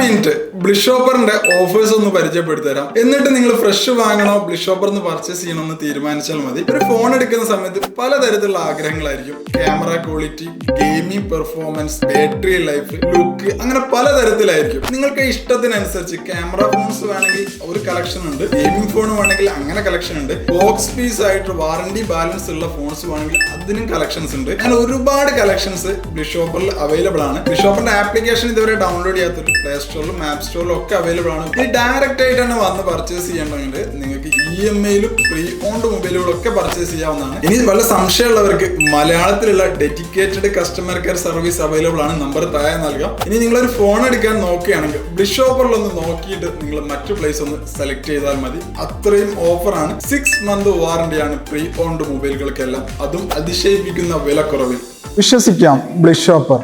Minute bliss ഷോപ്പറിന്റെ offers ഒന്ന് പരിചയപ്പെടുത്തി തരാം. എന്നിട്ട് നിങ്ങൾ ഫ്രഷ് വാങ്ങണോ ബ്ലിസ് ഷോപ്പറിന്ന് പർച്ചേസ് ചെയ്യണോ എന്ന് തീരുമാനിച്ചാൽ മതി. ഒരു ഫോൺ എടുക്കുന്ന സമയത്ത് പലതരത്തിലുള്ള ആഗ്രഹങ്ങളായിരിക്കും. Camera quality, gaming performance, battery life, look, അങ്ങനെ പലതരത്തിലായിരിക്കും. നിങ്ങൾക്ക് ഇഷ്ടത്തിനനുസരിച്ച് ക്യാമറ ഫോൺസ് വേണമെങ്കിൽ ഒരു കളക്ഷൻ ഉണ്ട്, ഗെയിമിംഗ് ഫോൺ വേണമെങ്കിൽ അങ്ങനെ കളക്ഷൻ ഉണ്ട്, ബോക്സ് പീസ് ആയിട്ട് വാറണ്ടി ബാലൻസ് ഉള്ള ഫോൺസ് വേണമെങ്കിൽ അതിനും കളക്ഷൻസ് ഉണ്ട്. അങ്ങനെ ഒരുപാട് കളക്ഷൻസ് ബ്ലിസ് ഷോപ്പറിൽ അവൈലബിൾ ആണ്. ബ്ലിസ് ഷോപ്പറിന്റെ ആപ്ലിക്കേഷൻ ഇതുവരെ ഡൗൺലോഡ് ചെയ്യാത്തൊരു പ്ലേ സ്റ്റോറിലും ആപ്പ് സ്റ്റോറിലും ഒക്കെ അവൈലബിൾ ആണ്. ഈ ഡയറക്റ്റ് ആയിട്ട് തന്നെ വന്ന് പർച്ചേസ് ചെയ്യണമെങ്കിൽ നിങ്ങൾക്ക് EMI-യിലും പ്രീ ഓൺഡ് മൊബൈലുകളൊക്കെ പർച്ചേസ് ചെയ്യാവുന്നതാണ്. ഇനി വല്ല സംശയമുള്ളവർക്ക് മലയാളത്തിലുള്ള dedicated customer care service available ആണ്. നമ്പർ താഴെ നൽകാം. ഇനി നിങ്ങളൊരു ഫോൺ എടുക്കാൻ നോക്കുകയാണെങ്കിൽ ബ്ലിസ് ഷോപ്പറിൽ ഒന്ന് നോക്കിയിട്ട് നിങ്ങൾ മറ്റു പ്ലേസ് ഒന്ന് സെലക്ട് ചെയ്താൽ മതി. അത്രയും ഓഫറാണ്. 6 month വാറണ്ടിയാണ് പ്രീ ഓൺഡ് മൊബൈലുകൾക്കെല്ലാം, അതും അതിശയിപ്പിക്കുന്ന വിലക്കുറവിൽ. വിശ്വസിക്കാം ബ്ലിസ് ഷോപ്പർ.